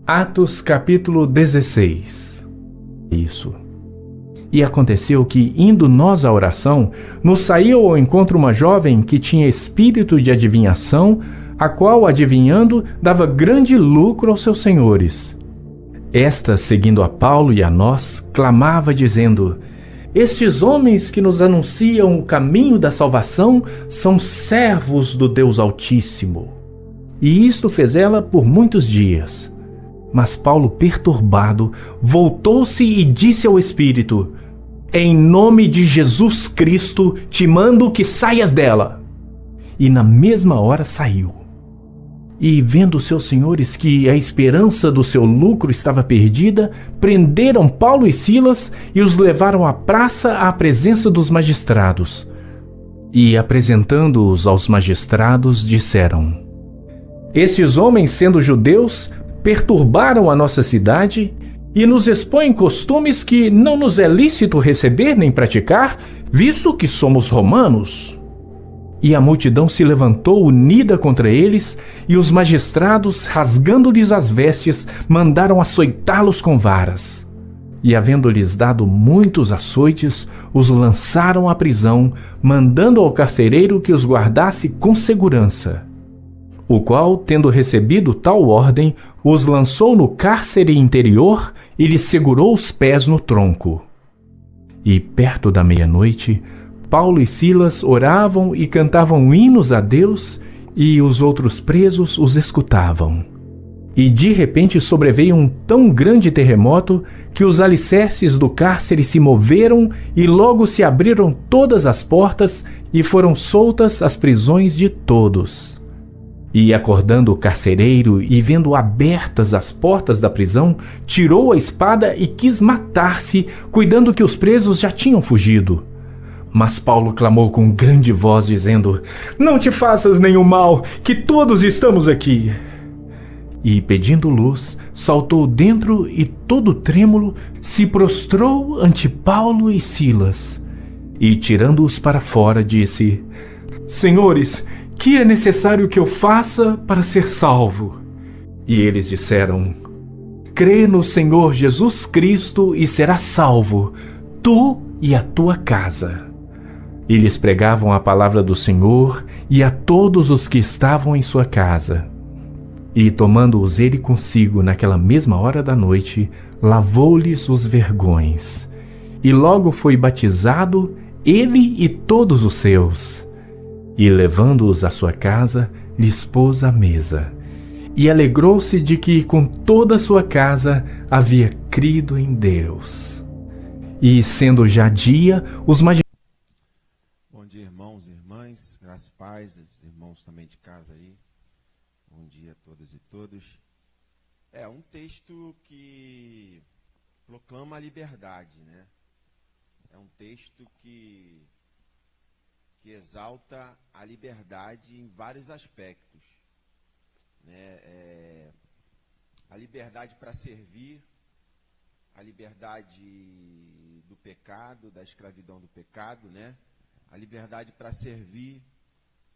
Atos capítulo 16. Isso. E aconteceu que, indo nós à oração, nos saiu ao encontro uma jovem que tinha espírito de adivinhação, a qual, adivinhando, dava grande lucro aos seus senhores. Esta, seguindo a Paulo e a nós, clamava dizendo: Estes homens que nos anunciam o caminho da salvação são servos do Deus Altíssimo. E isto fez ela por muitos dias. Mas Paulo, perturbado, voltou-se e disse ao Espírito: Em nome de Jesus Cristo, te mando que saias dela. E na mesma hora saiu. E vendo seus senhores que a esperança do seu lucro estava perdida, prenderam Paulo e Silas e os levaram à praça à presença dos magistrados. E apresentando-os aos magistrados, disseram: Estes homens, sendo judeus, perturbaram a nossa cidade e nos expõem costumes que não nos é lícito receber nem praticar, visto que somos romanos. E a multidão se levantou unida contra eles, e os magistrados, rasgando-lhes as vestes, mandaram açoitá-los com varas. E havendo-lhes dado muitos açoites, os lançaram à prisão, mandando ao carcereiro que os guardasse com segurança. O qual, tendo recebido tal ordem, os lançou no cárcere interior e lhes segurou os pés no tronco. E perto da meia-noite, Paulo e Silas oravam e cantavam hinos a Deus, e os outros presos os escutavam. E de repente sobreveio um tão grande terremoto que os alicerces do cárcere se moveram e logo se abriram todas as portas e foram soltas as prisões de todos. E acordando o carcereiro e vendo abertas as portas da prisão, tirou a espada e quis matar-se, cuidando que os presos já tinham fugido. Mas Paulo clamou com grande voz, dizendo: Não te faças nenhum mal, que todos estamos aqui. E, pedindo luz, saltou dentro e, todo trêmulo, se prostrou ante Paulo e Silas. E, tirando-os para fora, disse: Senhores, que é necessário que eu faça para ser salvo? E eles disseram: Crê no Senhor Jesus Cristo e serás salvo, tu e a tua casa. E lhes pregavam a palavra do Senhor e a todos os que estavam em sua casa. E tomando-os ele consigo naquela mesma hora da noite, lavou-lhes os vergões. E logo foi batizado ele e todos os seus. E levando-os à sua casa, lhes pôs à mesa. E alegrou-se de que com toda a sua casa havia crido em Deus. E sendo já dia, os magistrados... Bom dia, irmãos e irmãs, graças e paz, os irmãos também de casa aí. Bom dia a todas e todos. É um texto que proclama a liberdade, né? É um texto que exalta a liberdade em vários aspectos, né? A liberdade para servir, a liberdade do pecado, da escravidão do pecado, né? A liberdade para servir,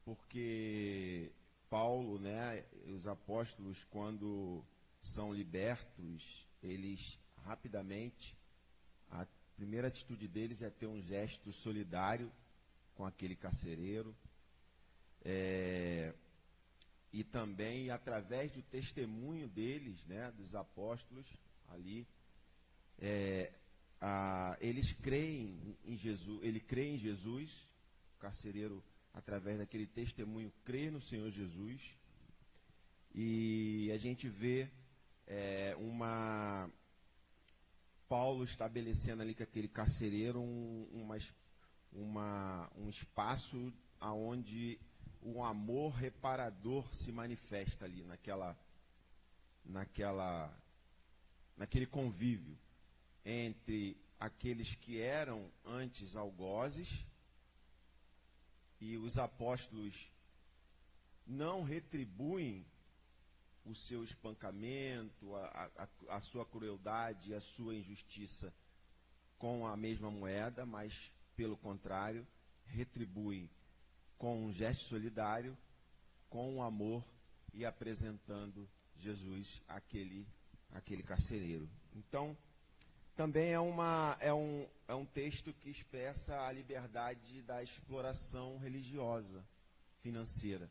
porque Paulo, né, os apóstolos, quando são libertos, eles rapidamente, a primeira atitude deles é ter um gesto solidário com aquele carcereiro, e também através do testemunho deles, né, dos apóstolos ali, eles creem em Jesus, ele crê em Jesus, o carcereiro, através daquele testemunho, crê no Senhor Jesus, e a gente vê Paulo estabelecendo ali com aquele carcereiro um espaço onde o amor reparador se manifesta ali, naquele convívio entre aqueles que eram antes algozes, e os apóstolos não retribuem o seu espancamento, a sua crueldade, a sua injustiça com a mesma moeda, mas, pelo contrário, retribuem com um gesto solidário, com um amor, e apresentando Jesus àquele aquele carcereiro. Então, também é um texto que expressa a liberdade da exploração religiosa, financeira,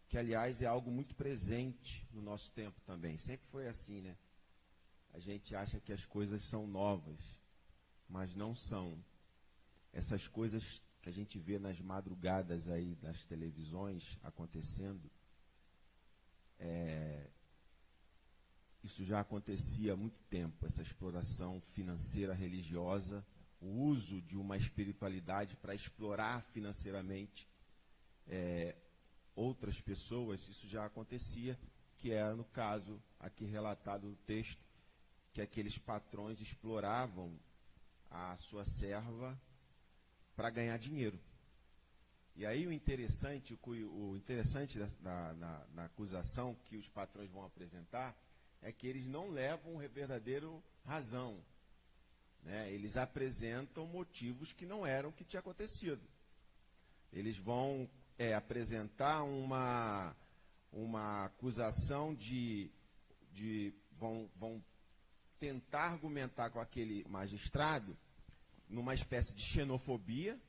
que, aliás, é algo muito presente no nosso tempo também. Sempre foi assim, né? A gente acha que as coisas são novas, mas não são. Essas coisas que a gente vê nas madrugadas aí das televisões acontecendo, isso já acontecia há muito tempo, essa exploração financeira religiosa, o uso de uma espiritualidade para explorar financeiramente outras pessoas, isso já acontecia, que é no caso aqui relatado no texto, que aqueles patrões exploravam a sua serva para ganhar dinheiro. E aí o interessante na acusação que os patrões vão apresentar é que eles não levam verdadeira razão, né? Eles apresentam motivos que não eram o que tinha acontecido. Eles vão apresentar uma acusação vão tentar argumentar com aquele magistrado numa espécie de xenofobia,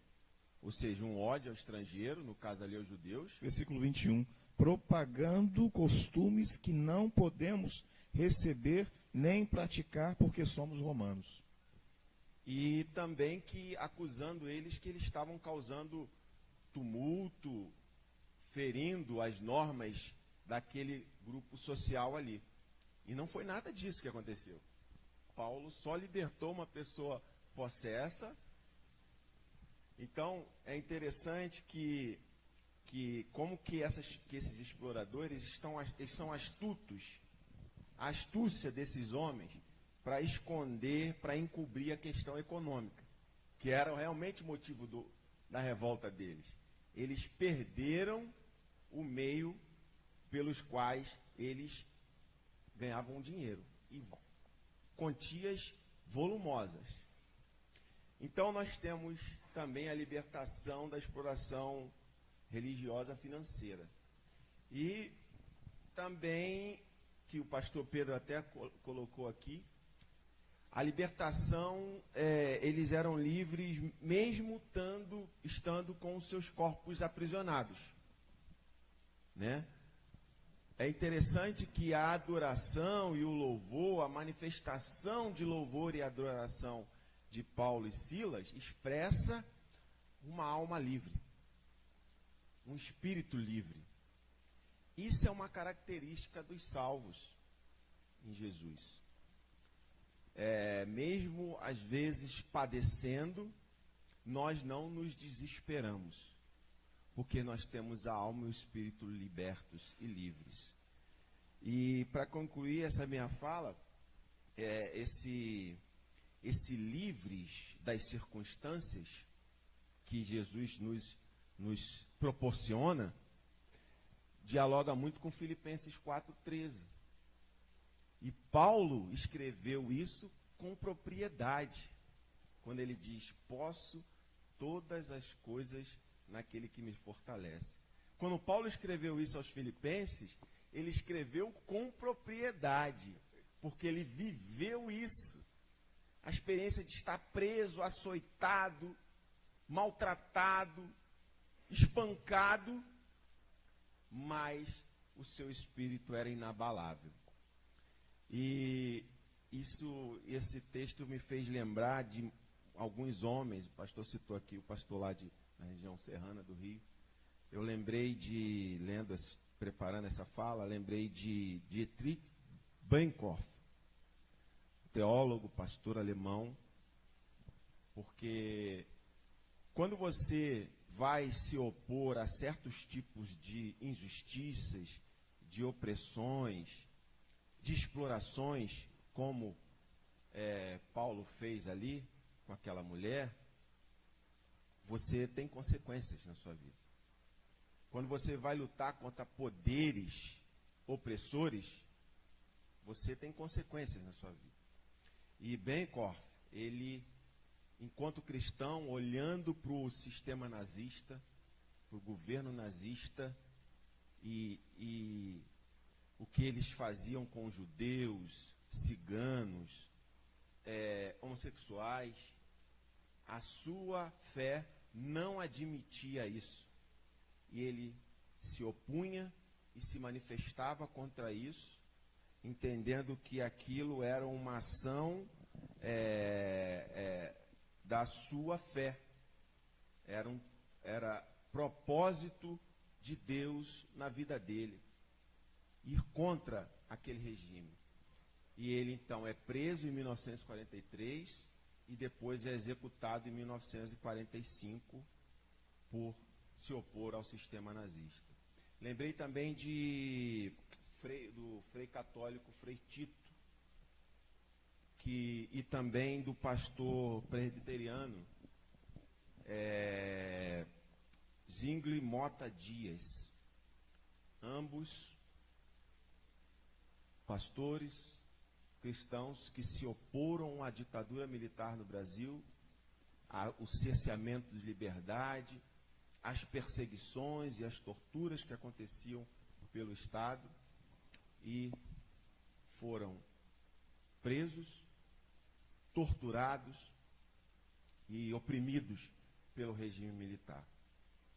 ou seja, um ódio ao estrangeiro, no caso ali aos judeus. Versículo 21. Propagando costumes que não podemos receber nem praticar porque somos romanos. E também acusando eles que eles estavam causando tumulto, ferindo as normas daquele grupo social ali. E não foi nada disso que aconteceu. Paulo só libertou uma pessoa possessa. Então, é interessante que esses exploradores eles são astutos. A astúcia desses homens para esconder, para encobrir a questão econômica, que era realmente o motivo da revolta deles. Eles perderam o meio pelos quais eles ganhavam dinheiro, e quantias volumosas. Então nós temos também a libertação da exploração religiosa financeira. E também, que o pastor Pedro até colocou aqui, a libertação, eles eram livres mesmo estando com os seus corpos aprisionados, né? É interessante que a adoração e o louvor, a manifestação de louvor e adoração de Paulo e Silas expressa uma alma livre, um espírito livre. Isso é uma característica dos salvos em Jesus. Mesmo às vezes padecendo, nós não nos desesperamos, porque nós temos a alma e o espírito libertos e livres. E para concluir essa minha fala, esse livres das circunstâncias que Jesus nos proporciona, dialoga muito com Filipenses 4,13. E Paulo escreveu isso com propriedade, quando ele diz: posso todas as coisas naquele que me fortalece. Quando Paulo escreveu isso aos Filipenses, ele escreveu com propriedade, porque ele viveu isso. A experiência de estar preso, açoitado, maltratado, espancado, mas o seu espírito era inabalável. E esse texto me fez lembrar de alguns homens. O pastor citou aqui, o pastor lá na região serrana do Rio. Eu lembrei preparando essa fala, lembrei de Dietrich Bonhoeffer, teólogo, pastor alemão, porque quando você vai se opor a certos tipos de injustiças, de opressões, de explorações, como Paulo fez ali com aquela mulher, você tem consequências na sua vida. Quando você vai lutar contra poderes opressores, você tem consequências na sua vida. E Bonhoeffer, ele, enquanto cristão, olhando para o sistema nazista, para o governo nazista, e o que eles faziam com judeus, ciganos, homossexuais, a sua fé não admitia isso. E ele se opunha e se manifestava contra isso, entendendo que aquilo era uma ação da sua fé. Era propósito de Deus na vida dele, ir contra aquele regime. E ele, então, é preso em 1943 e depois é executado em 1945 por se opor ao sistema nazista. Lembrei também do frei católico Frei Tito, e também do pastor presbiteriano Zingli Mota Dias, ambos pastores cristãos que se oporam à ditadura militar no Brasil, ao cerceamento de liberdade, às perseguições e às torturas que aconteciam pelo Estado, e foram presos, torturados e oprimidos pelo regime militar.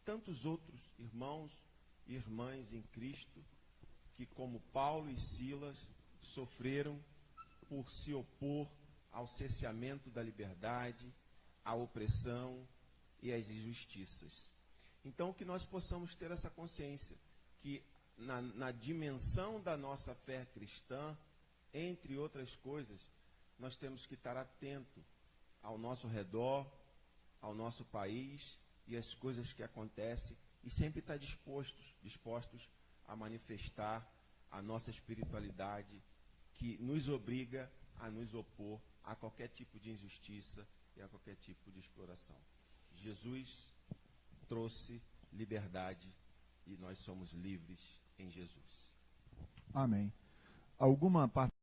Tantos outros irmãos e irmãs em Cristo que, como Paulo e Silas, sofreram por se opor ao cerceamento da liberdade, à opressão e às injustiças. Então, que nós possamos ter essa consciência, que na dimensão da nossa fé cristã, entre outras coisas, nós temos que estar atento ao nosso redor, ao nosso país e às coisas que acontecem, e sempre estar dispostos a manifestar a nossa espiritualidade, que nos obriga a nos opor a qualquer tipo de injustiça e a qualquer tipo de exploração. Jesus trouxe liberdade e nós somos livres em Jesus. Amém. Alguma parte